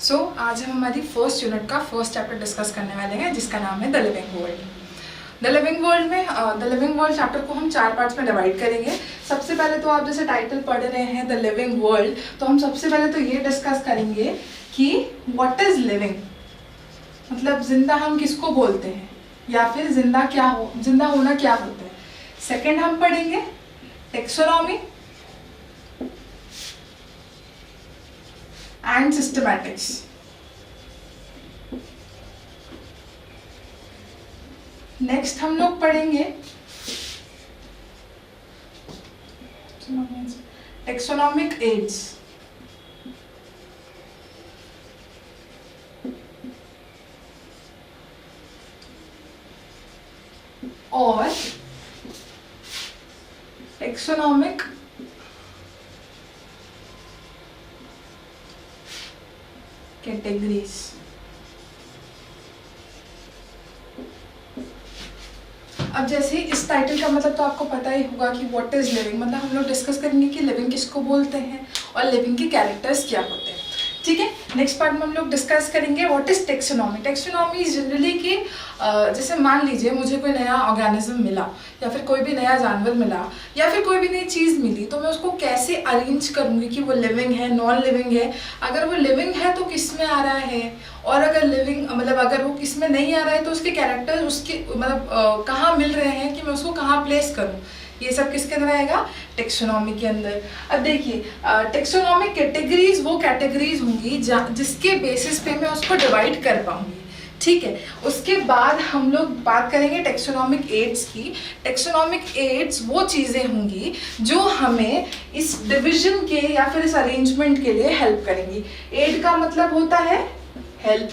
आज हम हमारी फर्स्ट यूनिट का फर्स्ट चैप्टर डिस्कस करने वाले हैं जिसका नाम है the living world. The living world में द लिविंग वर्ल्ड चैप्टर को हम 4 पार्ट्स में डिवाइड करेंगे। सबसे पहले तो आप जैसे टाइटल पढ़ रहे हैं द लिविंग वर्ल्ड, तो हम सबसे पहले तो ये डिस्कस करेंगे कि व्हाट इज लिविंग, मतलब जिंदा हम किसको बोलते हैं या फिर जिंदा होना क्या होता है। सेकेंड हम पढ़ेंगे टेक्सोनॉमी एंड सिस्टमैटिक्स। नेक्स्ट हम लोग पढ़ेंगे टेक्सोनॉमिक एड्स। और टेक्सोनॉमिक कैटेगरीज। अब जैसे इस टाइटल का मतलब तो आपको पता ही होगा कि व्हाट इज लिविंग, मतलब हम लोग डिस्कस करेंगे कि लिविंग किसको बोलते हैं और लिविंग के कैरेक्टर्स क्या होते हैं। ठीक है, नेक्स्ट पार्ट में हम लोग डिस्कस करेंगे what is taxonomy. Taxonomy generally कि जैसे मान लीजिए मुझे कोई नया ऑर्गेनिज्म मिला या फिर कोई भी नया जानवर मिला या फिर कोई भी नई चीज़ मिली, तो मैं उसको कैसे अरेंज करूँगी कि वो लिविंग है नॉन लिविंग है। अगर वो लिविंग है तो किस में आ रहा है, और अगर लिविंग मतलब अगर वो किस में नहीं आ रहा है तो उसके कैरेक्टर उसके मतलब कहाँ मिल रहे हैं कि मैं उसको कहाँ प्लेस करूँ। ये सब किसके अंदर आएगा, टेक्सोनॉमी के अंदर। अब देखिए टेक्सोनॉमिक कैटेगरीज वो कैटेगरीज होंगी जिसके बेसिस पे मैं उसको डिवाइड कर पाऊंगी। ठीक है, उसके बाद हम लोग बात करेंगे टेक्सोनॉमिक एड्स की। टेक्सोनॉमिक एड्स वो चीज़ें होंगी जो हमें इस डिवीजन के या फिर इस अरेंजमेंट के लिए हेल्प करेंगी। एड का मतलब होता है हेल्प,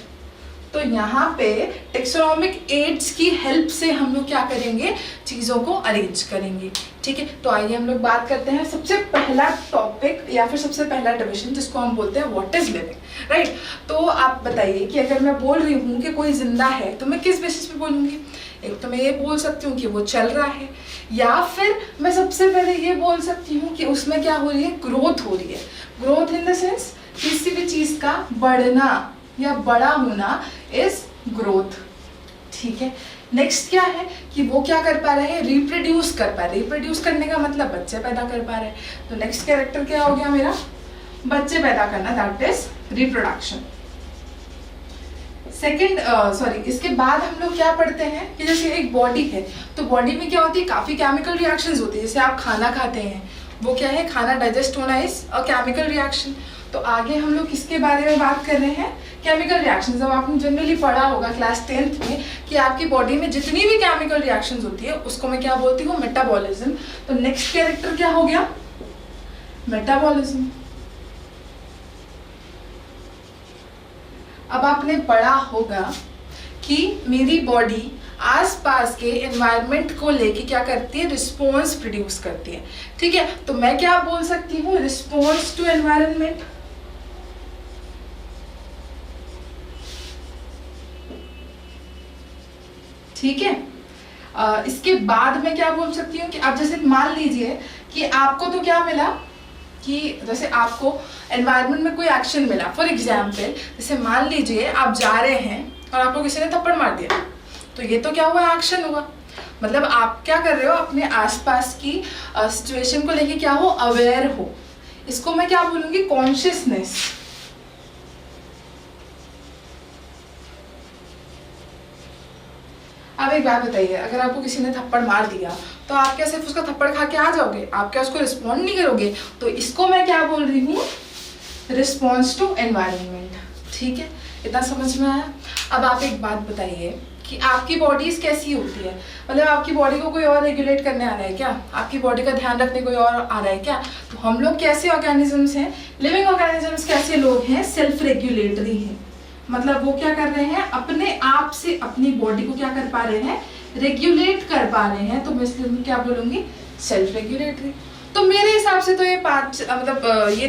तो यहाँ पे टेक्सोनॉमिक एड्स की हेल्प से हम लोग क्या करेंगे, चीज़ों को अरेंज करेंगे। ठीक है, तो आइए हम लोग बात करते हैं सबसे पहला टॉपिक या फिर सबसे पहला डिवीजन जिसको हम बोलते हैं व्हाट इज लिविंग। राइट, तो आप बताइए कि अगर मैं बोल रही हूँ कि कोई जिंदा है तो मैं किस बेसिस पे बोलूँगी। एक तो मैं ये बोल सकती हूँ कि वो चल रहा है, या फिर मैं सबसे पहले ये बोल सकती हूँ कि उसमें क्या हो रही है, ग्रोथ हो रही है। ग्रोथ इन द सेंस किसी भी चीज़ का बढ़ना या बड़ा होना इज ग्रोथ। ठीक है, नेक्स्ट क्या है कि वो क्या कर पा रहे हैं, रिप्रोड्यूस कर पा रहे हैं। रिप्रोड्यूस करने का मतलब बच्चे पैदा कर पा रहे हैं, तो नेक्स्ट कैरेक्टर क्या हो गया मेरा, बच्चे पैदा करना, दैट इज रिप्रोडक्शन। सेकेंड इसके बाद हम लोग क्या पढ़ते हैं कि जैसे एक बॉडी है तो बॉडी में क्या होती है, काफी केमिकल रिएक्शंस होती है। जैसे आप खाना खाते हैं, वो क्या है, खाना डाइजेस्ट होना इज अ केमिकल रिएक्शन। तो आगे हम लोग किसके बारे में बात कर रहे हैं, केमिकल रिएक्शंस। जब आपने जनरली पढ़ा होगा क्लास 10th में कि आपकी बॉडी में जितनी भी केमिकल रिएक्शंस होती है उसको मैं क्या बोलती हूँ, मेटाबॉलिज्म। तो नेक्स्ट कैरेक्टर क्या हो गया, मेटाबॉलिज्म। अब आपने पढ़ा होगा कि मेरी बॉडी आसपास के एनवायरनमेंट को लेके क्या करती है, रिस्पॉन्स प्रोड्यूस करती है। ठीक है, तो मैं क्या बोल सकती हूँ, रिस्पॉन्स टू एनवायरनमेंट। ठीक है, इसके बाद मैं क्या बोल सकती हूँ कि आप जैसे मान लीजिए कि आपको तो क्या मिला कि जैसे आपको एनवायरनमेंट में कोई एक्शन मिला। फॉर एग्जाम्पल जैसे मान लीजिए आप जा रहे हैं और आपको किसी ने थप्पड़ मार दिया, तो ये तो क्या हुआ, एक्शन हुआ। मतलब आप क्या कर रहे हो, अपने आसपास की सिचुएशन को लेके क्या हो, अवेयर हो। इसको मैं क्या बोलूँगी, कॉन्शियसनेस। अब एक बात बताइए, अगर आपको किसी ने थप्पड़ मार दिया तो आप क्या सिर्फ उसका थप्पड़ खा के आ जाओगे, आप क्या उसको रिस्पॉन्ड नहीं करोगे। तो इसको मैं क्या बोल रही हूँ, रिस्पॉन्स टू एनवायरनमेंट। ठीक है, इतना समझ में आया। अब आप एक बात बताइए कि आपकी बॉडीज कैसी होती है, मतलब आपकी बॉडी को कोई और रेगुलेट करने आ रहा है क्या, आपकी बॉडी का ध्यान रखने कोई और आ रहा है क्या। तो हम लोग कैसे ऑर्गेनिजम्स हैं, लिविंग ऑर्गेनिजम्स कैसे लोग हैं, सेल्फ रेगुलेटरी हैं। मतलब वो क्या कर रहे हैं, अपने आप से अपनी बॉडी को क्या कर पा रहे हैं, रेगुलेट कर पा रहे हैं। तो मैं इसलिए क्या बोलूँगी, सेल्फ रेगुलेटरी। तो मेरे हिसाब से तो ये 5 मतलब ये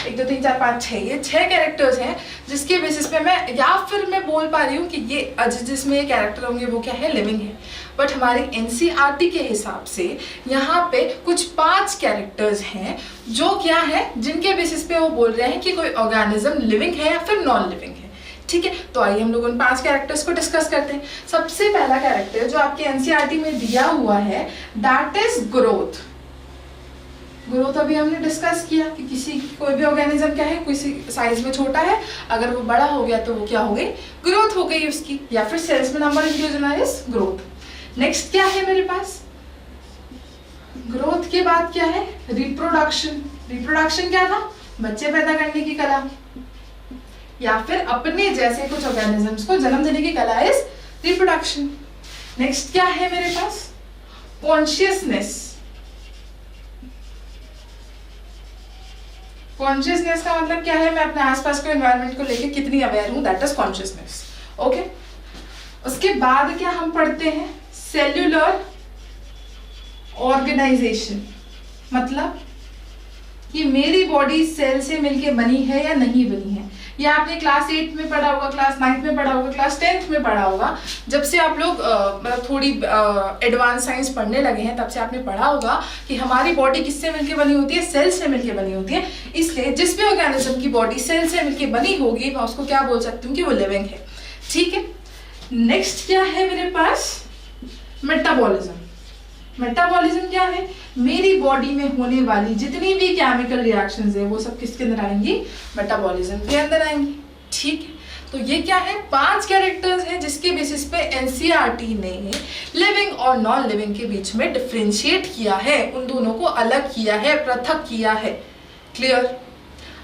1 2 3 4 5 6 ये 6 कैरेक्टर्स हैं जिसके बेसिस पे मैं या फिर मैं बोल पा रही हूँ कि ये जिसमें ये कैरेक्टर होंगे वो क्या है, लिविंग है। बट हमारे एनसीईआरटी के हिसाब से यहाँ पे कुछ 5 कैरेक्टर्स हैं जो क्या है, जिनके बेसिस पे वो बोल रहे हैं कि कोई ऑर्गेनिज्म लिविंग है या फिर नॉन लिविंग है। ठीक है, तो आइए हम लोग उन 5 कैरेक्टर्स को डिस्कस करते हैं। सबसे पहला कैरेक्टर जो आपके एनसीईआरटी में दिया हुआ है दैट इज ग्रोथ। ग्रोथ अभी हमने डिस्कस किया कि कोई भी ऑर्गेनिज्म क्या है, किसी साइज में छोटा है, अगर वो बड़ा हो गया तो वो क्या हो गई, ग्रोथ हो गई उसकी, या फिर सेल्स में नंबर इंक्रीज होना इज ग्रोथ। नेक्स्ट क्या है मेरे पास, ग्रोथ के बाद क्या है, रिप्रोडक्शन। रिप्रोडक्शन क्या था, बच्चे पैदा करने की कला, या फिर अपने जैसे कुछ ऑर्गेनिजम्स को जन्म देने की कला इज रिप्रोडक्शन। नेक्स्ट क्या है मेरे पास, कॉन्शियसनेस। कॉन्शियसनेस का मतलब क्या है, मैं अपने आसपास के एनवायरनमेंट को लेके कितनी अवेयर हूं, दैट इज कॉन्शियसनेस। ओके, उसके बाद क्या हम पढ़ते हैं, सेल्यूलर ऑर्गेनाइजेशन, मतलब कि मेरी बॉडी सेल से मिलके बनी है या नहीं बनी है। ये आपने क्लास 8 में पढ़ा होगा, क्लास 9 में पढ़ा होगा, क्लास 10th में पढ़ा होगा। जब से आप लोग मतलब थोड़ी एडवांस साइंस पढ़ने लगे हैं तब से आपने पढ़ा होगा कि हमारी बॉडी किससे मिलके बनी होती है, सेल से मिलके बनी होती है। इसलिए जिस भी ऑर्गेनिज्म की बॉडी सेल से मिलके बनी होगी मैं उसको क्या बोल सकती हूँ कि वो लिविंग है। ठीक है, नेक्स्ट क्या है मेरे पास, मेटाबॉलिज्म। मेटाबॉलिज्म क्या है, मेरी बॉडी में होने वाली जितनी भी केमिकल रिएक्शंस है वो सब किसके अंदर आएंगी, मेटाबॉलिज्म के अंदर आएंगी। ठीक है, तो ये क्या है, 5 कैरेक्टर्स हैं जिसके बेसिस पे एनसीईआरटी ने लिविंग और नॉन लिविंग के बीच में डिफरेंशिएट किया है, उन दोनों को अलग किया है, पृथक किया है। क्लियर,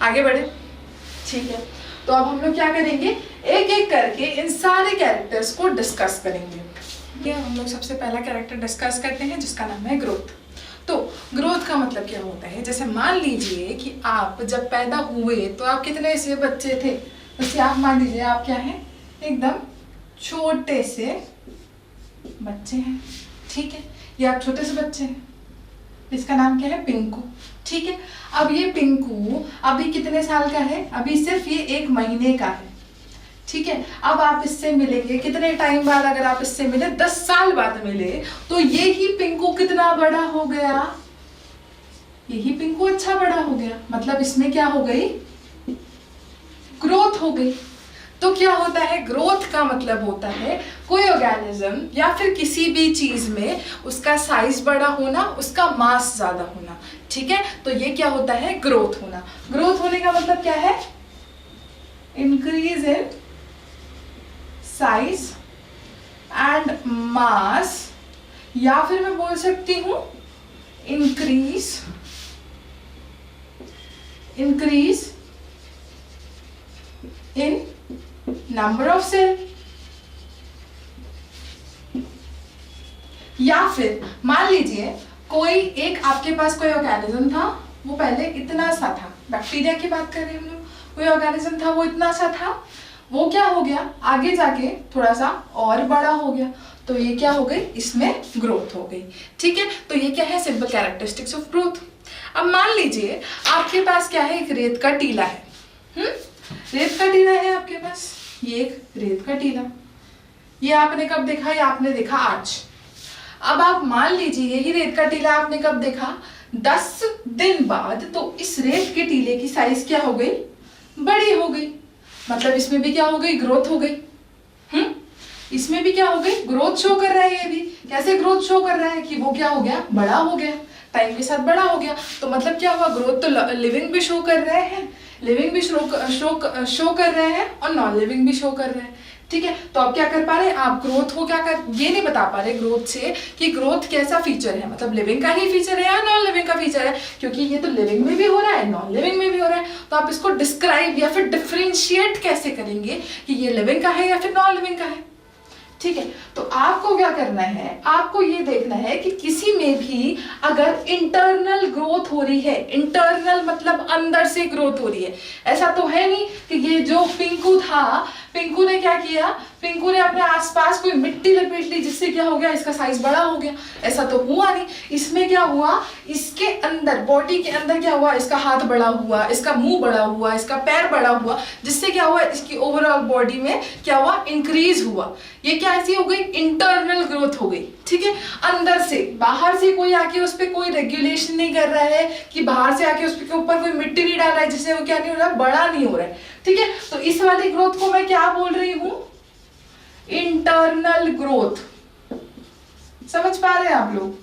आगे बढ़े। ठीक है, तो अब हम लोग क्या करेंगे, एक एक करके इन सारे कैरेक्टर्स को डिस्कस करेंगे। हम लोग सबसे पहला कैरेक्टर डिस्कस करते हैं जिसका नाम है ग्रोथ। तो ग्रोथ का मतलब क्या होता है, जैसे मान लीजिए कि आप जब पैदा हुए तो आप कितने से बच्चे थे, जैसे आप मान लीजिए आप क्या हैं, एकदम छोटे से बच्चे हैं। ठीक है, ये आप छोटे से बच्चे हैं, इसका नाम क्या है, पिंकू। ठीक है, अब ये पिंकू अभी कितने साल का है, अभी सिर्फ ये 1 महीने का है। ठीक है, अब आप इससे मिलेंगे कितने टाइम बाद, अगर आप इससे मिले 10 साल बाद मिले तो ये ही पिंकू कितना बड़ा हो गया, यही पिंकू अच्छा बड़ा हो गया, मतलब इसमें क्या हो गई, ग्रोथ हो गई। तो क्या होता है, ग्रोथ का मतलब होता है कोई ऑर्गेनिज्म या फिर किसी भी चीज में उसका साइज बड़ा होना, उसका मास ज्यादा होना। ठीक है, तो ये क्या होता है, ग्रोथ होना। ग्रोथ होने का मतलब क्या है, increase in size and mass, या फिर मैं बोल सकती हूं increase in number of cell. या फिर मान लीजिए कोई एक आपके पास कोई ऑर्गेनिज्म था, वो पहले इतना सा था, बैक्टीरिया की बात कर रहे हैं हम लोग, कोई ऑर्गेनिज्म था वो इतना सा था, वो क्या हो गया, आगे जाके थोड़ा सा और बड़ा हो गया, तो ये क्या हो गई, इसमें ग्रोथ हो गई। ठीक है, तो ये क्या है, सिंपल कैरेक्टरिस्टिक्स ऑफ ग्रोथ। अब मान लीजिए आपके पास क्या है, एक रेत का टीला है। रेत का टीला है आपके पास, ये एक रेत का टीला, ये आपने कब देखा, ये आपने देखा आज। अब आप मान लीजिए यही रेत का टीला आपने कब देखा, 10 दिन बाद, तो इस रेत के टीले की साइज क्या हो गई, बड़ी हो गई, मतलब इसमें भी क्या हो गई, ग्रोथ हो गई। इसमें भी क्या हो गई, ग्रोथ शो कर रहा है। ये भी कैसे ग्रोथ शो कर रहा है कि वो क्या हो गया, बड़ा हो गया, टाइम के साथ बड़ा हो गया। तो मतलब क्या हुआ, ग्रोथ तो लिविंग भी शो कर रहे हैं, लिविंग भी शो कर रहे हैं और नॉन लिविंग भी शो कर रहे हैं। ठीक है, तो आप क्या कर पा रहे हैं, आप ग्रोथ को क्या कर, ये नहीं बता पा रहे ग्रोथ से कि ग्रोथ कैसा फीचर है, मतलब लिविंग का ही फीचर है या नॉन लिविंग का फीचर है, क्योंकि ये तो लिविंग में भी हो रहा है, नॉन लिविंग में भी हो रहा है। तो आप इसको डिस्क्राइब या फिर डिफरेंशिएट कैसे करेंगे कि ये लिविंग का है या फिर नॉन लिविंग का है। ठीक है, तो आपको क्या करना है, आपको ये देखना है कि किसी में भी अगर इंटरनल ग्रोथ हो रही है, इंटरनल मतलब अंदर से ग्रोथ हो रही है, ऐसा तो है नहीं कि ये जो पिंकू था, पिंकू ने क्या किया, पिंकू ने अपने आसपास कोई मिट्टी लपेट ली जिससे क्या हो गया, इसका साइज बड़ा हो गया, ऐसा तो हुआ नहीं। इसमें क्या हुआ, इसके अंदर बॉडी के अंदर क्या हुआ, इसका हाथ बड़ा हुआ, इसका मुंह बड़ा हुआ, इसका पैर बड़ा हुआ, जिससे क्या हुआ, इसकी ओवरऑल बॉडी में क्या हुआ, इंक्रीज हुआ। ये क्या ऐसी हो गई, इंटरनल ग्रोथ हो गई। ठीक है, अंदर से, बाहर से कोई आके उस पर कोई रेगुलेशन नहीं कर रहा है कि बाहर से आके उसके ऊपर कोई मिट्टी नहीं डाल रहा है जिससे वो क्या नहीं हो रहा, बड़ा नहीं हो रहा है। ठीक है, तो इस वाली ग्रोथ को मैं क्या बोल रही हूं, इंटरनल ग्रोथ। समझ पा रहे हैं आप लोग?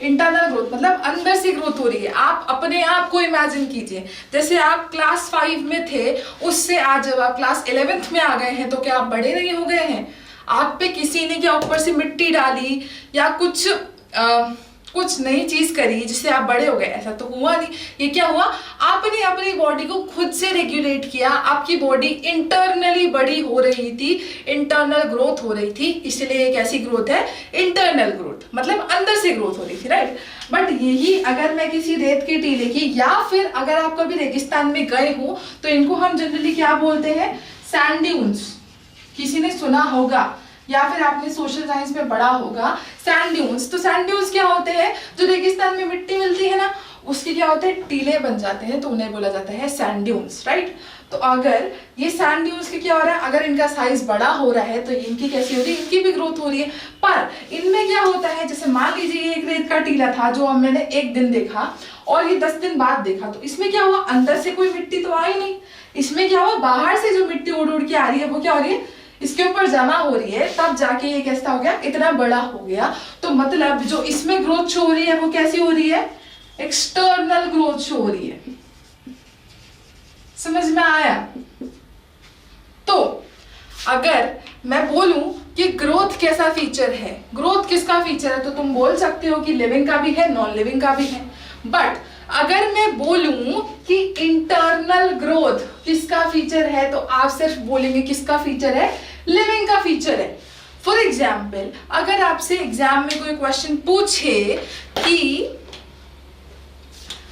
इंटरनल ग्रोथ मतलब अंदर से ग्रोथ हो रही है। आप अपने आप को इमेजिन कीजिए, जैसे आप क्लास 5 में थे, उससे आज जब आप क्लास 11th में आ गए हैं तो क्या आप बड़े नहीं हो गए हैं? आप पे किसी ने क्या ऊपर से मिट्टी डाली या कुछ नई चीज करी जिससे आप बड़े हो गए, ऐसा तो हुआ नहीं। ये क्या हुआ, आपने अपनी बॉडी को खुद से रेगुलेट किया, आपकी बॉडी इंटरनली बड़ी हो रही थी, इंटरनल ग्रोथ हो रही थी, इसलिए एक ऐसी ग्रोथ है इंटरनल ग्रोथ, मतलब अंदर से ग्रोथ हो रही थी, राइट। बट यही अगर मैं किसी रेत की टीले की, या फिर अगर आप कभी रेगिस्तान में गए हो तो इनको हम जनरली क्या बोलते हैं, सैंड ड्यून्स। किसी ने सुना होगा या फिर आपने सोशल साइंस में पढ़ा होगा सैंड ड्यून्स। तो सैंड ड्यून्स क्या होते हैं, जो रेगिस्तान में मिट्टी मिलती है ना, उसके क्या होते हैं, टीले बन जाते हैं, तो उन्हें बोला जाता है सैंड ड्यून्स, राइट। तो अगर ये सैंड ड्यून्स के क्या हो रहा है, अगर इनका साइज बड़ा हो रहा है तो इनकी कैसी हो रही है, इनकी भी ग्रोथ हो रही है। पर इनमें क्या होता है, जैसे मान लीजिए एक रेत का टीला था जो मैंने एक दिन देखा और ये 10 दिन बाद देखा, तो इसमें क्या हुआ, अंदर से कोई मिट्टी तो आई नहीं, इसमें क्या हुआ, बाहर से जो मिट्टी उड़ उड़ के आ रही है वो क्या हो रही है, इसके ऊपर जमा हो रही है, तब जाके ये कैसा हो गया, इतना बड़ा हो गया। तो मतलब जो इसमें ग्रोथ शो हो रही है वो कैसी हो रही है, एक्सटर्नल ग्रोथ शो हो रही है। समझ में आया? तो अगर मैं बोलूं कि ग्रोथ कैसा फीचर है, ग्रोथ किसका फीचर है, तो तुम बोल सकते हो कि लिविंग का भी है, नॉन लिविंग का भी है। बट अगर मैं बोलूं कि इंटरनल ग्रोथ किसका फीचर है, तो आप सिर्फ बोलेंगे किसका फीचर है, लिविंग का फीचर है। फॉर एग्जाम्पल, अगर आपसे एग्जाम में कोई क्वेश्चन पूछे कि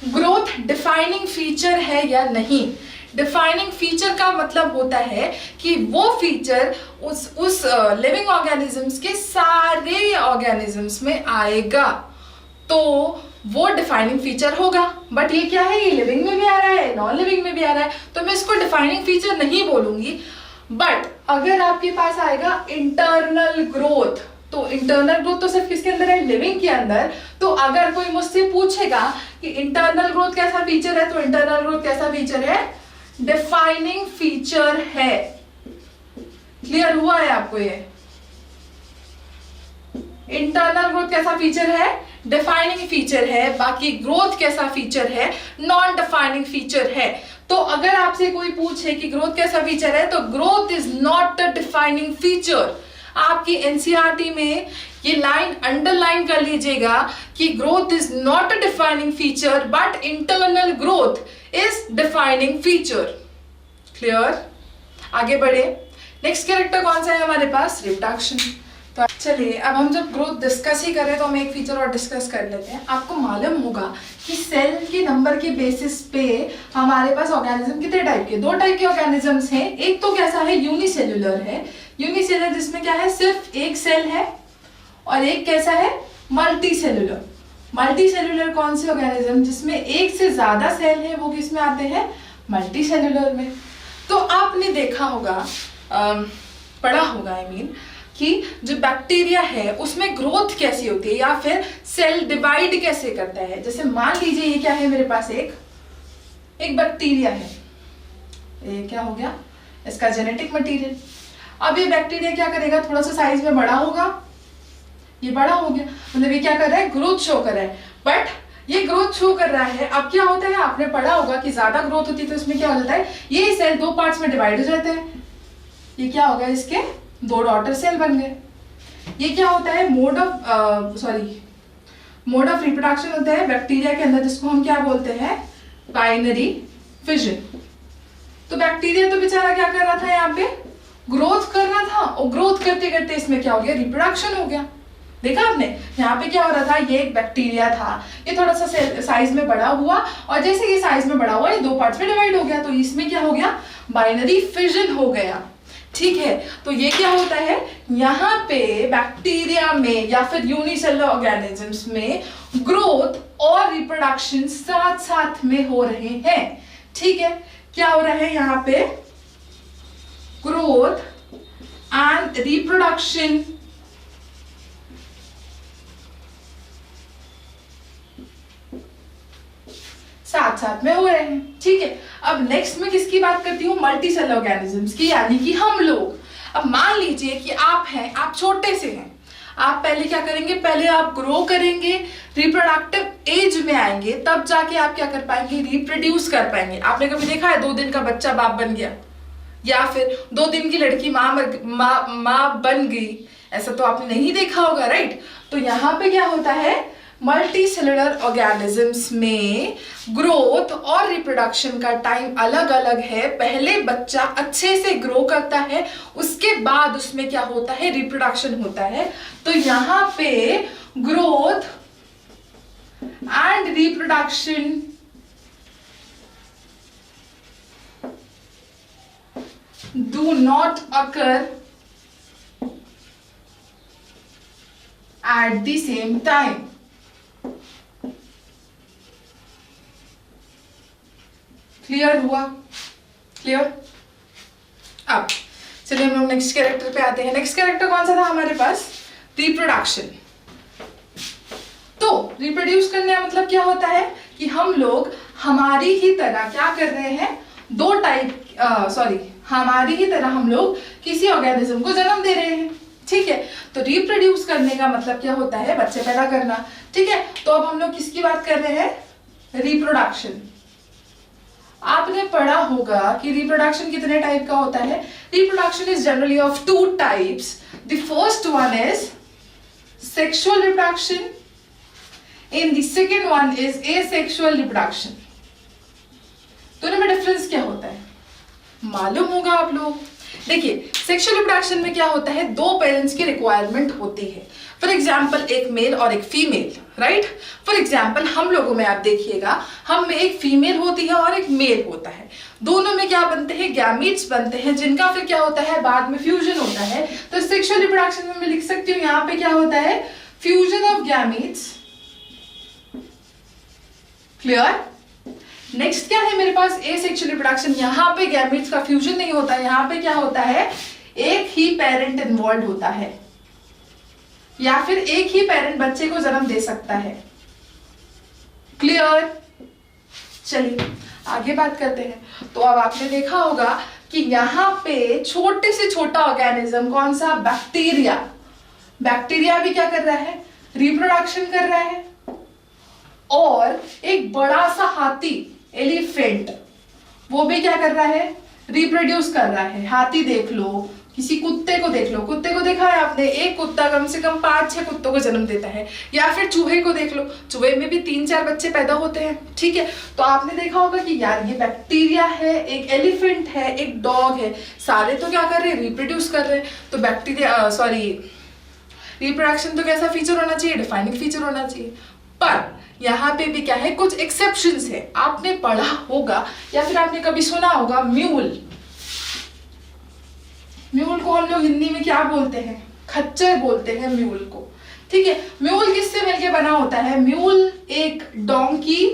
ग्रोथ डिफाइनिंग फीचर है या नहीं, डिफाइनिंग फीचर का मतलब होता है कि वो फीचर उस लिविंग ऑर्गेनिजम्स के सारे ऑर्गेनिजम्स में आएगा, तो वो डिफाइनिंग फीचर होगा। बट ये क्या है, ये लिविंग में भी आ रहा है, नॉन लिविंग में भी आ रहा है, तो मैं इसको डिफाइनिंग फीचर नहीं बोलूंगी। बट अगर आपके पास आएगा इंटरनल ग्रोथ, तो इंटरनल ग्रोथ तो सिर्फ किसके अंदर है, लिविंग के अंदर। तो अगर कोई मुझसे पूछेगा कि इंटरनल ग्रोथ कैसा फीचर है, तो इंटरनल ग्रोथ कैसा फीचर है, डिफाइनिंग फीचर है। क्लियर हुआ है आपको? ये इंटरनल ग्रोथ कैसा फीचर है, डिफाइनिंग फीचर है। बाकी ग्रोथ कैसा फीचर है, नॉन डिफाइनिंग फीचर है। तो अगर आपसे कोई पूछे कि ग्रोथ कैसा फीचर है, तो growth is not a defining feature. आपकी एनसीईआरटी में ये लाइन अंडरलाइन कर लीजिएगा कि growth is not a defining feature but internal growth is defining feature. Clear? आगे बढ़े। नेक्स्ट कैरेक्टर कौन सा है हमारे पास, रिप्रोडक्शन। तो चलिए अब हम जब ग्रोथ डिस्कस ही करें तो हम एक फीचर और डिस्कस कर लेते हैं। आपको मालूम होगा कि सेल के नंबर के बेसिस पे हमारे पास ऑर्गेनिज्म कितने टाइप के, 2 टाइप के ऑर्गेनिजम्स हैं। एक तो कैसा है, यूनिसेल्युलर है, यूनिसेल्युलर जिसमें क्या है, सिर्फ एक सेल है, और एक कैसा है, मल्टी सेल्युलर। मल्टी सेल्युलर कौन से ऑर्गेनिज्म, जिसमें एक से ज्यादा सेल है, वो किस में आते हैं, मल्टी सेल्युलर में। तो आपने देखा होगा, पढ़ा होगा आई मीन, कि जो बैक्टीरिया है उसमें ग्रोथ कैसी होती है या फिर सेल डिवाइड कैसे करता है। जैसे मान लीजिए ये क्या है, मेरे पास एक बैक्टीरिया है, ये क्या हो गया, इसका जेनेटिक मटेरियल। अब ये बैक्टीरिया क्या करेगा, थोड़ा सा साइज में बड़ा होगा, ये बड़ा हो गया, मतलब ये क्या कर रहा है, ग्रोथ शो कर रहा है। बट ये ग्रोथ शो कर रहा है, अब क्या होता है, आपने पढ़ा होगा कि ज्यादा ग्रोथ होती है तो इसमें क्या हो जाता है, ये सेल 2 पार्ट्स में डिवाइड हो जाते हैं। ये क्या हो गया, इसके 2 डॉटर सेल बन गए। ये क्या होता है, मोड ऑफ रिप्रोडक्शन होता है बैक्टीरिया के अंदर, जिसको हम क्या बोलते हैं, बाइनरी फिजन। तो बैक्टीरिया तो बेचारा क्या कर रहा था, यहाँ पे ग्रोथ कर रहा था, और ग्रोथ करते करते इसमें क्या हो गया, रिप्रोडक्शन हो गया। देखा आपने, यहाँ पे क्या हो रहा था, ये एक बैक्टीरिया था, ये थोड़ा सा साइज में बड़ा हुआ, और जैसे ये साइज में बड़ा हुआ ये 2 पार्ट्स में डिवाइड हो गया, तो इसमें क्या हो गया, बाइनरी फिजन हो गया। ठीक है, तो ये क्या होता है, यहाँ पे बैक्टीरिया में या फिर यूनिसेलुलर ऑर्गेनिजम्स में ग्रोथ और रिप्रोडक्शन साथ साथ में हो रहे हैं। ठीक है, क्या हो रहा है यहाँ पे, ग्रोथ एंड रिप्रोडक्शन साथ साथ में हो रहे हैं, ठीक है। अब नेक्स्ट में किसकी बात करती हूँ, मल्टी सेल ऑर्गेनिजम्स की, यानी कि हम लोग। अब मान लीजिए कि आप हैं, आप छोटे से हैं, आप पहले क्या करेंगे, पहले आप ग्रो करेंगे, रिप्रोडक्टिव एज में आएंगे, तब जाके आप क्या कर पाएंगे, रिप्रोड्यूस कर पाएंगे। आपने कभी देखा है 2 दिन का बच्चा बाप बन गया, या फिर 2 दिन की लड़की माँ बन गई, ऐसा तो आपने नहीं देखा होगा, राइट। तो यहाँ पे क्या होता है, मल्टी सेलुलर ऑर्गेनिजम्स में ग्रोथ और रिप्रोडक्शन का टाइम अलग अलग है। पहले बच्चा अच्छे से ग्रो करता है, उसके बाद उसमें क्या होता है, रिप्रोडक्शन होता है। तो यहाँ पे growth and reproduction do not occur at the same time. Clear हुआ, क्लियर। अब चलिए हम लोग नेक्स्ट कैरेक्टर पे आते हैं। नेक्स्ट कैरेक्टर कौन सा था हमारे पास, रिप्रोडक्शन। तो रिप्रोड्यूस करने का मतलब क्या होता है कि हम लोग हमारी ही तरह क्या कर रहे हैं, हमारी ही तरह हम लोग किसी ऑर्गेनिज्म को जन्म दे रहे हैं, ठीक है। तो रिप्रोड्यूस करने का मतलब क्या होता है, बच्चे पैदा करना, ठीक है। तो अब हम लोग किसकी बात कर रहे हैं, रिप्रोडक्शन। आपने पढ़ा होगा कि रिप्रोडक्शन कितने टाइप का होता है। Reproduction is generally of 2 types. The first one is sexual reproduction and the second one is asexual reproduction. दोनों में डिफरेंस क्या होता है मालूम होगा आप लोग। देखिए, सेक्सुअल रिप्रोडक्शन में क्या होता है, 2 पेरेंट्स की रिक्वायरमेंट होती है। फॉर एग्जाम्पल एक मेल और एक फीमेल, राइट। फॉर एग्जाम्पल हम लोगों में आप देखिएगा, हम में एक फीमेल होती है और एक मेल होता है। दोनों में क्या बनते हैं, गैमीट्स बनते हैं, जिनका फिर क्या होता है, बाद में फ्यूजन होता है। तो सेक्सुअल रिप्रोडक्शन में मैं लिख सकती हूँ, यहाँ पे क्या होता है, fusion of gametes. Clear. Next क्या है मेरे पास, एसेक्सुअल रिप्रोडक्शन। यहाँ पे गैमीट्स का फ्यूजन नहीं होता, यहाँ पे क्या होता है, एक ही पेरेंट इन्वॉल्व होता है, या फिर एक ही पेरेंट बच्चे को जन्म दे सकता है। क्लियर। चलिए आगे बात करते हैं। तो अब आपने देखा होगा कि यहाँ पे छोटे से छोटा ऑर्गेनिज्म कौन सा, बैक्टीरिया। बैक्टीरिया भी क्या कर रहा है, रिप्रोडक्शन कर रहा है। और एक बड़ा सा हाथी, एलिफेंट, वो भी क्या कर रहा है, रिप्रोड्यूस कर रहा है। हाथी देख लो, किसी कुत्ते को देख लो, कुत्ते को देखा है आपने, एक कुत्ता कम से कम 5-6 कुत्तों को जन्म देता है। या फिर चूहे को देख लो, चूहे में भी 3-4 बच्चे पैदा होते हैं, ठीक है। तो आपने देखा होगा कि यार ये बैक्टीरिया है, एक एलिफेंट है, एक डॉग है, सारे तो क्या कर रहे हैं, रिप्रोड्यूस कर रहे हैं। तो बैक्टीरिया रिप्रोडक्शन तो कैसा फीचर होना चाहिए, डिफाइनिंग फीचर होना चाहिए। पर यहाँ पे भी क्या है, कुछ एक्सेप्शंस है। आपने पढ़ा होगा या फिर आपने कभी सुना होगा म्यूल। म्यूल को हम लोग हिंदी में क्या बोलते हैं, खच्चर बोलते हैं म्यूल को, ठीक है। म्यूल किससे मिलके बना होता है, म्यूल एक डोंकी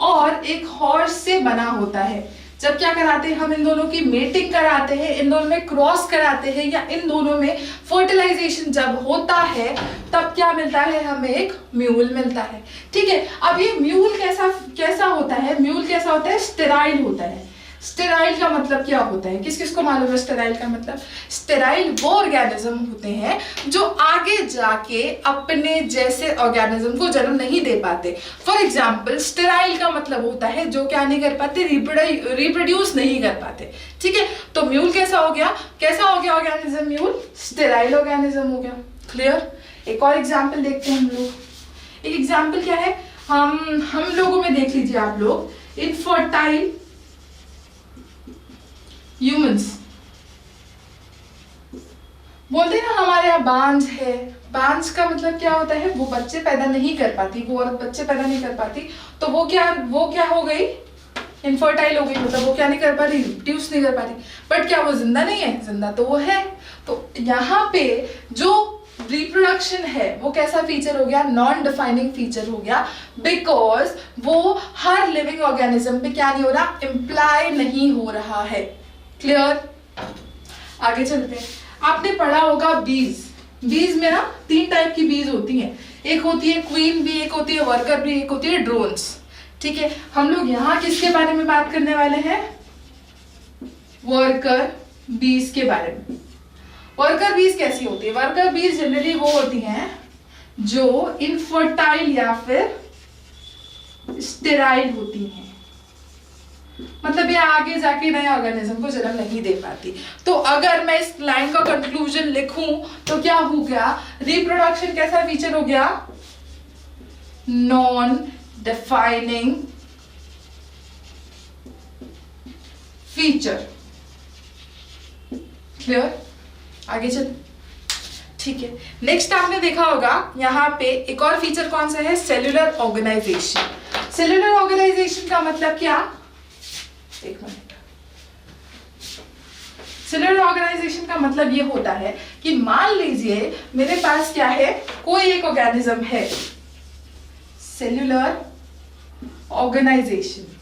और एक हॉर्स से बना होता है। जब क्या कराते हैं हम, इन दोनों की मेटिंग कराते हैं, इन दोनों में क्रॉस कराते हैं, या इन दोनों में फर्टिलाइजेशन जब होता है तब क्या मिलता है, हमें एक म्यूल मिलता है, ठीक है। अब ये म्यूल कैसा होता है, म्यूल कैसा होता है, स्टेराइल होता है। स्टेराइल का मतलब क्या होता है, किस किस को मालूम है स्टेराइल का मतलब। स्टेराइल वो ऑर्गेनिज्म होते हैं जो आगे जाके अपने जैसे ऑर्गेनिज्म को जन्म नहीं दे पाते। फॉर एग्जाम्पल स्टेराइल का मतलब होता है जो क्या नहीं कर पाते, रिप्रोड्यूस नहीं कर पाते, ठीक है। तो म्यूल कैसा हो गया ऑर्गेनिज्म, म्यूल स्टेराइल ऑर्गेनिज्म हो गया। क्लियर। एक और एग्जाम्पल देखते हैं हम लोग। एक एग्जाम्पल क्या है, हम लोगों में देख लीजिए आप लोग, इनफर्टाइल ह्यूमंस बोलते हैं ना, हमारे यहाँ बांझ है। बांझ का मतलब क्या होता है, वो बच्चे पैदा नहीं कर पाती, वो औरत बच्चे पैदा नहीं कर पाती, तो वो क्या हो गई, इनफर्टाइल हो गई, मतलब वो क्या नहीं कर पा रही, रिप्रोड्यूस नहीं कर पा रही। बट क्या वो जिंदा नहीं है, जिंदा तो वो है। तो यहाँ पे जो रिप्रोडक्शन है वो कैसा फीचर हो गया, नॉन डिफाइनिंग फीचर हो गया, बिकॉज वो हर लिविंग ऑर्गेनिज्म पे क्या नहीं हो रहा, इम्प्लाई नहीं हो रहा है। क्लियर। आगे चलते हैं। आपने पढ़ा होगा बीज, बीज में ना 3 टाइप की बीज होती हैं, एक होती है क्वीन बी, एक होती है वर्कर बी, एक होती है ड्रोन्स। ठीक है, हम लोग यहाँ किसके बारे में बात करने वाले हैं? वर्कर बीज के बारे में। वर्कर बीज कैसी होती है? वर्कर बीज जनरली वो होती हैं जो इनफर्टाइल या फिर स्टेराइल होती हैं, मतलब ये आगे जाके नए ऑर्गेनिज्म को जन्म नहीं दे पाती। तो अगर मैं इस लाइन का कंक्लूजन लिखूं तो क्या हो गया? रिप्रोडक्शन कैसा फीचर हो गया? Non defining feature. क्लियर? आगे चल। ठीक है, नेक्स्ट आपने देखा होगा यहाँ पे एक और फीचर कौन सा है? Cellular organisation. सेल्यूलर ऑर्गेनाइजेशन का मतलब क्या? एक मिनट। सेल्यूलर ऑर्गेनाइजेशन का मतलब ये होता है कि मान लीजिए मेरे पास क्या है, कोई एक ऑर्गेनिज्म है। सेल्यूलर ऑर्गेनाइजेशन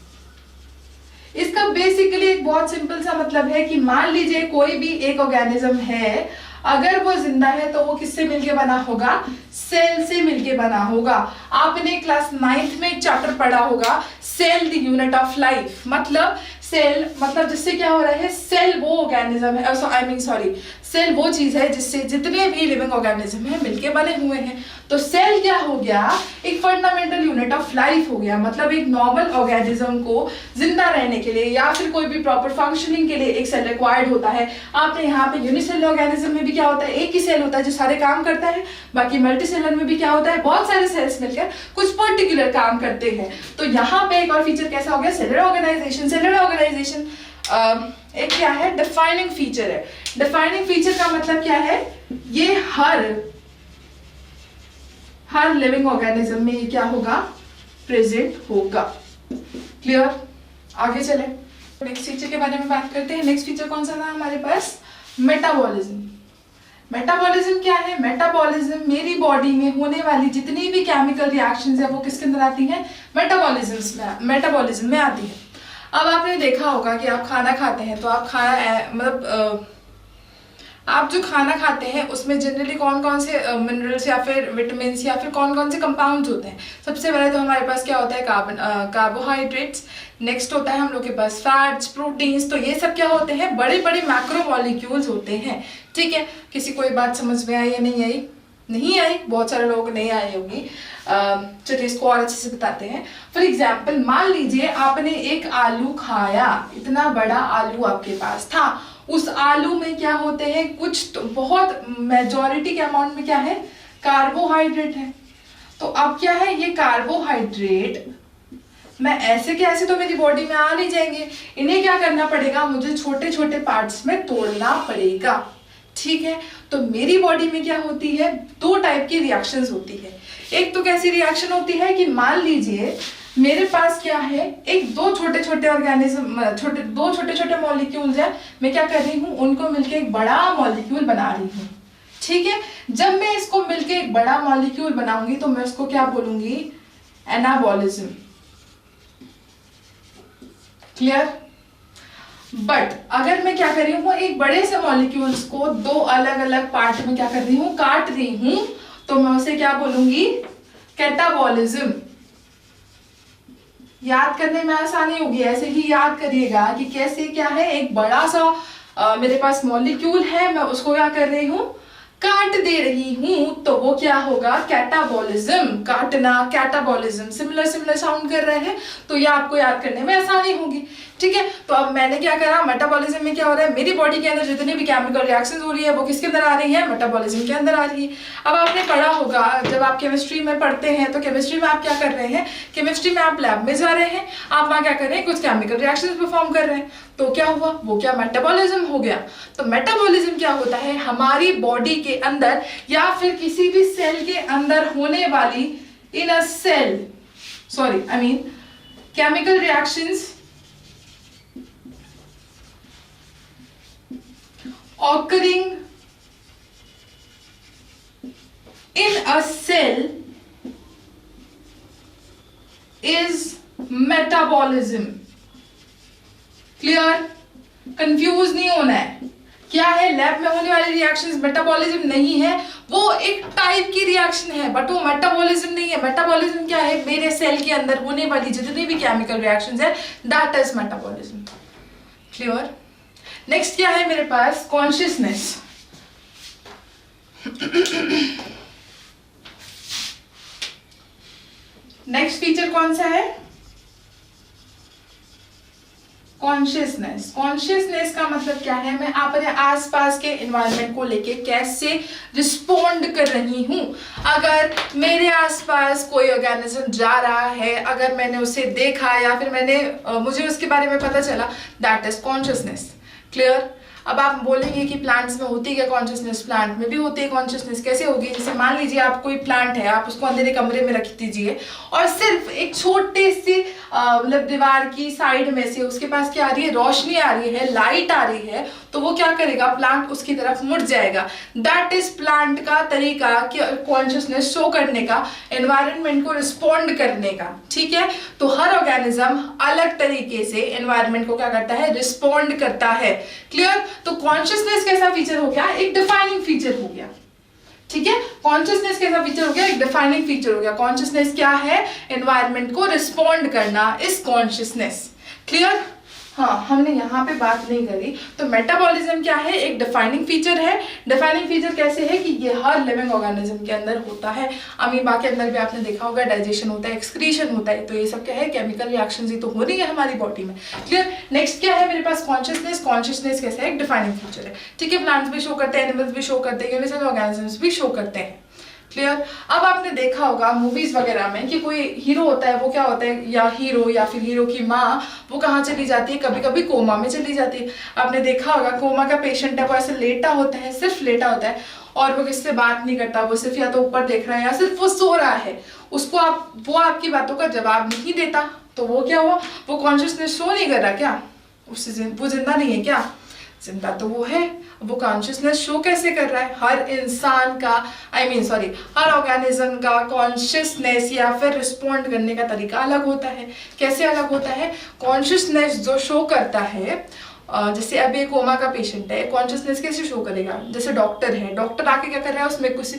इसका बेसिकली एक बहुत सिंपल सा मतलब है कि मान लीजिए कोई भी एक ऑर्गेनिज्म है, अगर वो जिंदा है तो वो किससे मिलके बना होगा? सेल से मिलके बना होगा। आपने क्लास 9th में एक चैप्टर पढ़ा होगा, cell the unit of life. मतलब सेल मतलब जिससे क्या हो रहा है? सेल वो ऑर्गेनिज्म है, सेल वो चीज है जिससे जितने भी लिविंग ऑर्गेनिज्म है मिलके बने हुए हैं। तो सेल क्या हो गया? एक फंडामेंटल यूनिट ऑफ लाइफ हो गया। मतलब एक नॉर्मल ऑर्गेनिज्म को जिंदा रहने के लिए या फिर कोई भी प्रॉपर फंक्शनिंग के लिए एक सेल रिक्वायर्ड होता है। आपने यहाँ पे यूनिसेलुलर ऑर्गेनिज्म में भी क्या होता है? एक ही सेल होता है जो सारे काम करता है। बाकी मल्टीसेलुलर में भी क्या होता है? बहुत सारे सेल्स मिलकर कुछ पर्टिकुलर काम करते हैं। तो यहाँ पे एक और फीचर कैसा हो गया? Cellular organisation. सेलुलर ऑर्गेनाइजेशन एक क्या है? डिफाइनिंग फीचर है। डिफाइनिंग फीचर का मतलब क्या है? ये हर लिविंग ऑर्गेनिज्म में ये क्या होगा? प्रेजेंट होगा। क्लियर? आगे चले, नेक्स्ट फीचर के बारे में बात करते हैं। नेक्स्ट फीचर कौन सा था हमारे पास? मेटाबॉलिज्म। मेटाबॉलिज्म क्या है? मेटाबॉलिज्म मेरी बॉडी में होने वाली जितनी भी केमिकल रिएक्शंस है वो किसके अंदर आती हैं? मेटाबॉलिज्म में आती है। अब आपने देखा होगा कि आप खाना खाते हैं तो आप आप जो खाना खाते हैं उसमें जनरली कौन कौन से मिनरल्स या फिर विटामिन्स या फिर कौन कौन से कंपाउंड्स होते हैं? सबसे पहले तो हमारे पास क्या होता है? कार्बोहाइड्रेट्स। नेक्स्ट होता है हम लोग के पास फैट्स, प्रोटीन्स। तो ये सब क्या होते हैं? बड़े बड़े मैक्रोमॉलिक्यूल्स होते हैं। ठीक है, किसी कोई बात समझ में आई या नहीं आई? नहीं आई, बहुत सारे लोग नहीं आई होगी। चलिए इसको और अच्छे से बताते हैं। फॉर एग्जाम्पल मान लीजिए आपने एक आलू खाया, इतना बड़ा आलू आपके पास था। उस आलू में क्या होते हैं? कुछ तो बहुत मेजॉरिटी के अमाउंट में क्या है? कार्बोहाइड्रेट है। तो अब क्या है? ये कार्बोहाइड्रेट मैं ऐसे के ऐसे तो मेरी बॉडी में आ नहीं जाएंगे, इन्हें क्या करना पड़ेगा? मुझे छोटे छोटे पार्ट्स में तोड़ना पड़ेगा। ठीक है, तो मेरी बॉडी में क्या होती है? 2 टाइप की रिएक्शंस होती है। एक तो कैसी रिएक्शन होती है कि मान लीजिए मेरे पास क्या है? दो छोटे छोटे मॉलिक्यूल्स है, मैं क्या कर रही हूँ? उनको मिलके एक बड़ा मॉलिक्यूल बना रही हूँ। ठीक है, जब मैं इसको मिलके एक बड़ा मॉलिक्यूल बनाऊंगी तो मैं उसको क्या बोलूंगी? एनाबॉलिज्म। क्लियर? बट अगर मैं क्या कर रही हूँ? एक बड़े से मॉलिक्यूल्स को 2 अलग अलग पार्ट में क्या कर रही हूँ? काट रही हूँ, तो मैं उसे क्या बोलूंगी? कैटाबॉलिज्म। याद करने में आसानी होगी, ऐसे ही याद करिएगा कि कैसे क्या है? एक बड़ा सा मेरे पास मॉलिक्यूल है, मैं उसको क्या कर रही हूँ? काट दे रही हूं, तो वो क्या होगा? कैटाबॉलिज्म। काटना, कैटाबॉलिज्म सिमिलर साउंड कर रहे हैं, तो ये आपको याद करने में आसानी होगी। ठीक है, तो अब मैंने क्या करा? मेटाबॉलिज्म में क्या हो रहा है? मेरी बॉडी के अंदर जितनी भी केमिकल रिएक्शंस हो रही है वो किसके अंदर आ रही है? मेटाबॉलिज्म के अंदर आ रही है। अब आपने पढ़ा होगा, जब आप केमिस्ट्री में पढ़ते हैं तो केमिस्ट्री में आप क्या कर रहे हैं? केमिस्ट्री में आप लैब में जा रहे हैं, आप वहां क्या कर रहे हैं? कुछ केमिकल रिएक्शंस परफॉर्म कर रहे हैं। तो क्या हुआ? वो क्या? मेटाबॉलिज्म हो गया। तो मेटाबॉलिज्म क्या होता है? हमारी बॉडी के अंदर या फिर किसी भी सेल के अंदर होने वाली in a cell chemical reactions occurring in a cell is metabolism. Clear? Confuse नहीं होना है। क्या है? लैब में होने वाली रिएक्शंस मेटाबॉलिज्म नहीं है, वो एक टाइप की रिएक्शन है, बट वो मेटाबॉलिज्म नहीं है। मेटाबॉलिज्म क्या है? मेरे सेल के अंदर होने वाली जितनी भी केमिकल रिएक्शंस है, that is metabolism. Clear? Next क्या है मेरे पास? कॉन्शियसनेस। नेक्स्ट फीचर कौन सा है? कॉन्शियसनेस। कॉन्शियसनेस का मतलब क्या है? मैं अपने आसपास के एनवायरनमेंट को लेके कैसे रिस्पोंड कर रही हूं। अगर मेरे आसपास कोई ऑर्गेनिज्म जा रहा है, अगर मैंने उसे देखा या फिर मुझे उसके बारे में पता चला, दैट इज कॉन्शियसनेस। क्लियर? अब आप बोलेंगे कि प्लांट्स में होती है कॉन्शियसनेस? प्लांट में भी होती है कॉन्शियसनेस। कैसे होगी? जैसे मान लीजिए आप कोई प्लांट है, आप उसको अंधेरे कमरे में रख दीजिए और सिर्फ एक छोटे से मतलब दीवार की साइड में से उसके पास क्या आ रही है? रोशनी आ रही है, लाइट आ रही है, तो वो क्या करेगा? प्लांट उसकी तरफ मुड़ जाएगा। दैट इज प्लांट का तरीका कि कॉन्शियसनेस शो करने का, एनवायरनमेंट को रिस्पॉन्ड करने का। ठीक है? तो हर ऑर्गेनिज्म अलग तरीके से एनवायरनमेंट को क्या करता है? रिस्पॉन्ड करता है। क्लियर? तो कॉन्शियसनेस कैसा फीचर हो गया? एक डिफाइनिंग फीचर हो गया। ठीक है? कॉन्शियसनेस कैसा फीचर हो गया? एक डिफाइनिंग फीचर हो गया। कॉन्शियसनेस क्या है? एनवायरनमेंट को रिस्पॉन्ड करना इज कॉन्शियसनेस। क्लियर? हाँ, हमने यहाँ पे बात नहीं करी। तो मेटाबॉलिज्म क्या है? एक डिफाइनिंग फीचर है। डिफाइनिंग फीचर कैसे है? कि ये हर लिविंग ऑर्गेनिज्म के अंदर होता है। अमीबा के अंदर भी आपने देखा होगा डाइजेशन होता है, एक्सक्रीशन होता है। तो ये सब क्या है? केमिकल रिएक्शंस ही तो हो रही है हमारी बॉडी में। क्लियर? नेक्स्ट क्या है मेरे पास? कॉन्शियसनेस। कॉन्शियसनेस कैसे है? एक डिफाइनिंग फीचर है। ठीक है? प्लांट्स भी शो करते हैं, एनिमल्स भी शो करते हैं, यूनिसेल ऑर्गेनिजम्स भी शो करते हैं। क्लियर? अब आपने देखा होगा मूवीज वगैरह में कि कोई हीरो होता है, वो क्या होता है, या हीरो या फिर हीरो की माँ, वो कहाँ चली जाती है? कभी कभी कोमा में चली जाती है। आपने देखा होगा कोमा का पेशेंट है, वो ऐसे लेटा होता है, सिर्फ लेटा होता है और वो किससे बात नहीं करता, वो सिर्फ या तो ऊपर देख रहा है या सिर्फ वो सो रहा है। वो आपकी बातों का जवाब नहीं देता, तो वो क्या हुआ? वो कॉन्शियसनेस शो नहीं कर रहा क्या? वो जिंदा नहीं है क्या? जिंदा तो वो है। वो कॉन्शियसनेस शो कैसे कर रहा है? हर इंसान का हर ऑर्गेनिज्म का कॉन्शियसनेस या फिर रिस्पॉन्ड करने का तरीका अलग होता है। कैसे अलग होता है? कॉन्शियसनेस जो शो करता है, जैसे अब ये कोमा का पेशेंट है, कॉन्शियसनेस कैसे शो करेगा? जैसे डॉक्टर है, डॉक्टर आके क्या कर रहा है? उसमें कुछ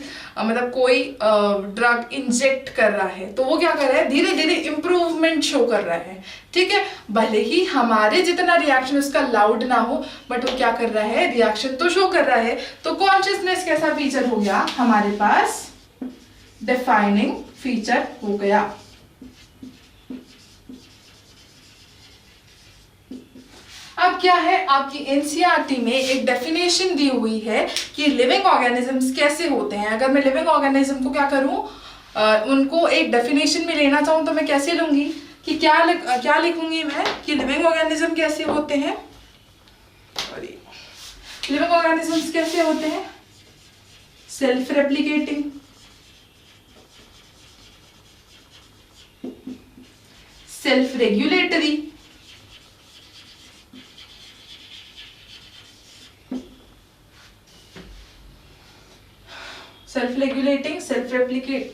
कोई ड्रग इंजेक्ट कर रहा है, तो वो क्या कर रहा है? धीरे धीरे इंप्रूवमेंट शो कर रहा है। ठीक है? भले ही हमारे जितना रिएक्शन उसका लाउड ना हो, बट वो क्या कर रहा है? रिएक्शन तो शो कर रहा है। तो कॉन्शियसनेस कैसा फीचर हो गया हमारे पास? डिफाइनिंग फीचर हो गया। अब क्या है? आपकी एनसीईआरटी में एक डेफिनेशन दी हुई है कि लिविंग ऑर्गेनिजम्स कैसे होते हैं। अगर मैं लिविंग ऑर्गेनिज्म को क्या करूं, उनको एक डेफिनेशन में लेना चाहूं, तो मैं कैसे लूंगी? कि क्या लिखूंगी मैं? कि लिविंग ऑर्गेनिज्म कैसे होते हैं, लिविंग ऑर्गेनिजम्स कैसे होते हैं? Self replicating, self regulatory, self regulating, self replicatory.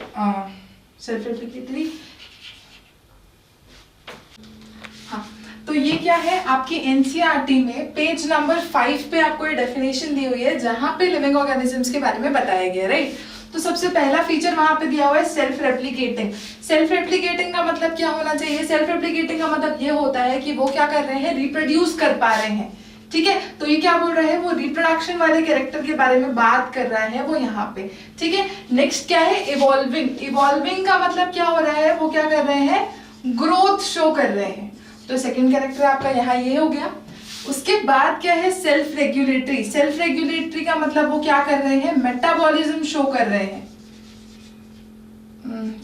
हाँ, तो ये क्या है? आपकी एनसीईआरटी में पेज नंबर 5 पे आपको ये डेफिनेशन दी हुई है, जहां पे लिविंग ऑर्गेनिजम्स के बारे में बताया गया, राइट? तो सबसे पहला फीचर वहां पे दिया हुआ है सेल्फ रेप्लिकेटिंग। सेल्फ रेप्लिकेटिंग का मतलब क्या होना चाहिए? सेल्फ रेप्लिकेटिंग का मतलब ये होता है कि वो क्या कर रहे हैं? रिप्रोड्यूस कर पा रहे हैं। ठीक है? तो ये क्या बोल रहा है? वो रिप्रोडक्शन वाले कैरेक्टर के बारे में बात कर रहा है वो यहाँ पे। ठीक है? नेक्स्ट क्या है? इवॉल्विंग। इवॉल्विंग का मतलब क्या हो रहा है? वो क्या कर रहे हैं? ग्रोथ शो कर रहे हैं। तो सेकंड कैरेक्टर आपका यहाँ ये हो गया। उसके बाद क्या है? Self regulatory. सेल्फ रेगुलेटरी का मतलब वो क्या कर रहे हैं? मेटाबॉलिज्म शो कर रहे हैं।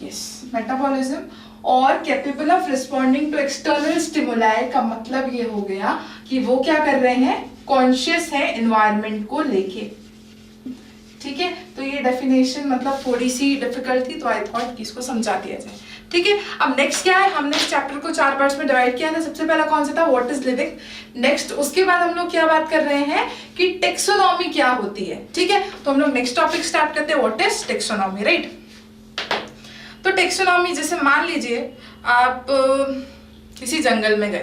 Yes, metabolism. और capable of responding to external stimuli का मतलब ये हो गया कि वो क्या कर रहे हैं? कॉन्शियस है एनवायरनमेंट को लेके। ठीक है? तो ये डेफिनेशन मतलब थोड़ी सी डिफिकल्ट थी, तो आई थॉट कि इसको समझा दिया जाए। ठीक है? अब नेक्स्ट क्या है? हमने इस चैप्टर को 4 पार्ट्स में डिवाइड किया था। सबसे पहला कौन सा था? What is living. नेक्स्ट उसके बाद हम लोग क्या बात कर रहे हैं कि टेक्सोनॉमी क्या होती है। ठीक है? तो हम लोग नेक्स्ट टॉपिक स्टार्ट करते हैं, व्हाट इज टेक्सोनॉमी, राइट? तो टेक्सोनॉमी, जैसे मान लीजिए आप किसी जंगल में गए,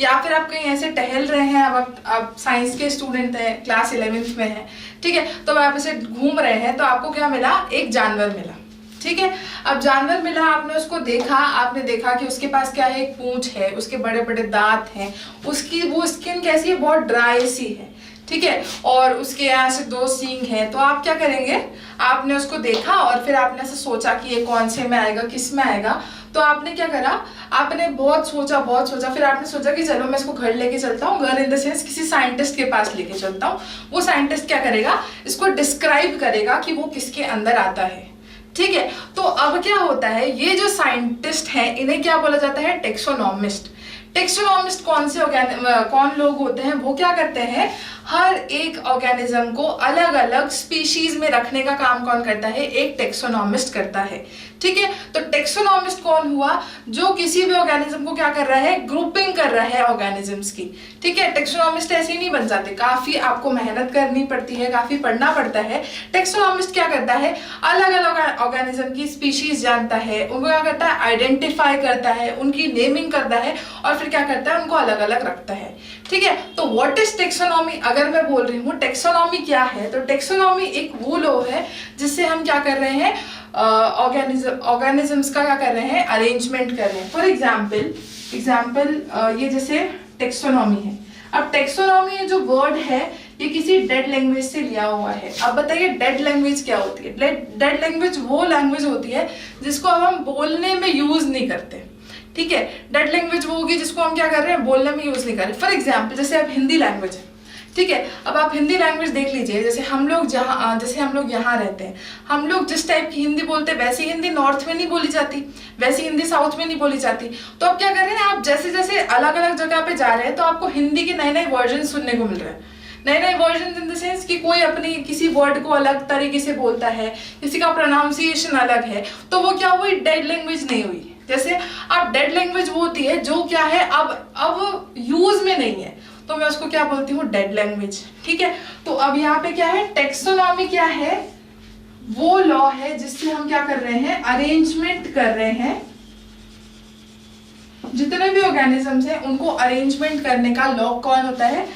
या फिर आप कहीं ऐसे टहल रहे हैं, अब आप साइंस के स्टूडेंट हैं, क्लास 11th में हैं, ठीक है, तो आप ऐसे घूम रहे हैं तो आपको क्या मिला, एक जानवर मिला, ठीक है। अब जानवर मिला, आपने उसको देखा, आपने देखा कि उसके पास क्या है, एक पूंछ है, उसके बड़े बड़े दांत हैं, उसकी वो स्किन कैसी है, बहुत ड्राई सी है, ठीक है, और उसके यहाँ से 2 सींग हैं। तो आप क्या करेंगे, आपने उसको देखा और फिर आपने ऐसे सोचा कि ये कौन से में आएगा, किस में आएगा। तो आपने क्या करा, आपने बहुत सोचा, फिर आपने सोचा कि चलो मैं इसको घर लेके चलता हूँ, घर इन द सेंस किसी साइंटिस्ट के पास लेके चलता हूँ। वो साइंटिस्ट क्या करेगा, इसको डिस्क्राइब करेगा कि वो किसके अंदर आता है, ठीक है। तो अब क्या होता है, ये जो साइंटिस्ट हैं इन्हें क्या बोला जाता है, टेक्सोनॉमिस्ट। टेक्सोनॉमिस्ट कौन लोग होते हैं, वो क्या करते हैं, हर एक ऑर्गेनिज्म को अलग अलग स्पीशीज में रखने का काम कौन करता है, एक टेक्सोनॉमिस्ट करता है, ठीक है। तो टेक्सोनॉमिस्ट कौन हुआ, जो किसी भी ऑर्गेनिज्म को क्या कर रहा है, ग्रुपिंग कर रहा है ऑर्गेनिजम्स की, ठीक है। टेक्सोनॉमिस्ट ऐसे ही नहीं बन जाते, काफी आपको मेहनत करनी पड़ती है, काफी पढ़ना पड़ता है। टेक्सोनॉमिस्ट क्या करता है, अलग अलग ऑर्गेनिज्म की स्पीशीज जानता है, उनको क्या करता है, आइडेंटिफाई करता है, उनकी नेमिंग करता है और फिर क्या करता है, उनको अलग अलग रखता है, ठीक है। तो व्हाट इज टेक्सोनॉमी, अगर मैं बोल रही हूँ टेक्सोनॉमी क्या है, तो टेक्सोनॉमी एक वो लॉ है जिससे हम क्या कर रहे हैं, ऑर्गेनिजम्स का क्या कर रहे हैं, अरेंजमेंट कर रहे हैं। फॉर एग्जाम्पल ये जैसे टेक्सोनॉमी है। अब टेक्सोनॉमी जो वर्ड है ये किसी डेड लैंग्वेज से लिया हुआ है। अब बताइए डेड लैंग्वेज क्या होती है। डेड लैंग्वेज वो लैंग्वेज होती है जिसको अब हम बोलने में यूज नहीं करते, ठीक है। डेड लैंग्वेज वो होगी जिसको हम क्या कर रहे हैं, बोलने में यूज नहीं कर रहे। फॉर एग्जाम्पल जैसे अब हिंदी लैंग्वेज है, ठीक है। अब आप हिंदी लैंग्वेज देख लीजिए, जैसे हम लोग यहाँ रहते हैं, हम लोग जिस टाइप की हिंदी बोलते हैं वैसी हिंदी नॉर्थ में नहीं बोली जाती, वैसी हिंदी साउथ में नहीं बोली जाती। तो अब क्या कर रहे हैं, आप जैसे जैसे अलग अलग जगह पे जा रहे हैं तो आपको हिंदी के नए नए वर्जन सुनने को मिल रहे हैं। नए वर्जन इन द सेंस कि कोई अपनी किसी वर्ड को अलग तरीके से बोलता है, किसी का प्रोनाउंसिएशन अलग है, तो वो क्या हुई, डेड लैंग्वेज नहीं हुई। जैसे अब डेड लैंग्वेज वो होती है जो क्या है, अब यूज में नहीं है, तो मैं उसको क्या बोलती हूँ, डेड लैंग्वेज, ठीक है। तो अब यहाँ पे क्या है, टेक्सोनॉमी क्या है, वो लॉ है जिससे हम क्या कर रहे हैं, अरेंजमेंट कर रहे हैं। जितने भी ऑर्गेनिजम्स हैं उनको अरेंजमेंट करने का लॉ कौन होता है,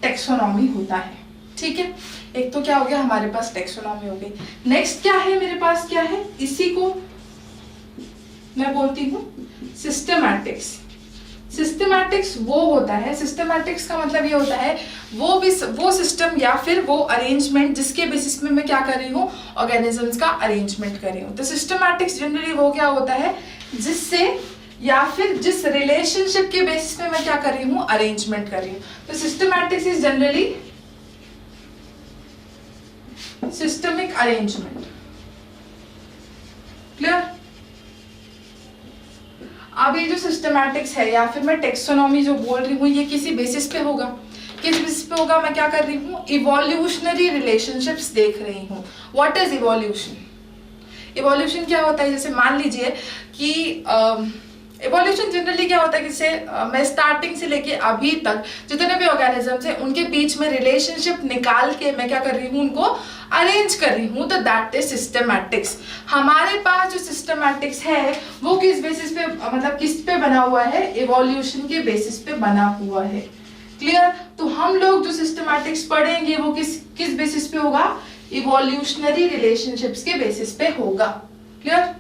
टेक्सोनॉमी होता है, ठीक है। एक तो क्या हो गया, हमारे पास टेक्सोनॉमी हो गई। नेक्स्ट क्या है मेरे पास, क्या है, इसी को मैं बोलती हूँ सिस्टमैटिक्स। सिस्टमैटिक्स वो होता है, सिस्टमैटिक्स का मतलब ये होता है वो सिस्टम या फिर वो अरेंजमेंट जिसके बेसिस में मैं क्या कर रही हूँ, ऑर्गेनिजम्स का अरेंजमेंट कर रही हूँ। तो सिस्टमैटिक्स जनरली वो क्या होता है, जिससे या फिर जिस रिलेशनशिप के बेसिस पे मैं क्या कर रही हूँ, अरेंजमेंट कर रही हूँ। तो systematics is generally systemic arrangement. Clear. अब ये जो सिस्टमैटिक्स है या फिर मैं टेक्सोनॉमी जो बोल रही हूँ, ये किसी बेसिस पे होगा। किस बेसिस पे होगा, मैं क्या कर रही हूँ, इवोल्यूशनरी रिलेशनशिप्स देख रही हूँ। व्हाट इज इवोल्यूशन, इवोल्यूशन क्या होता है, जैसे मान लीजिए कि इवोल्यूशन जनरली क्या होता है, जैसे मैं स्टार्टिंग से लेके अभी तक जितने भी ऑर्गेनिजम्स हैं उनके बीच में रिलेशनशिप निकाल के मैं क्या कर रही हूँ, उनको अरेंज कर रही हूँ। तो दैट इज सिस्टमैटिक्स। हमारे पास जो सिस्टमैटिक्स है वो किस बेसिस पे, मतलब किस पे बना हुआ है, इवोल्यूशन के बेसिस पे बना हुआ है। क्लियर। तो हम लोग जो सिस्टमैटिक्स पढ़ेंगे वो किस बेसिस पे होगा, इवोल्यूशनरी रिलेशनशिप्स के बेसिस पे होगा। क्लियर।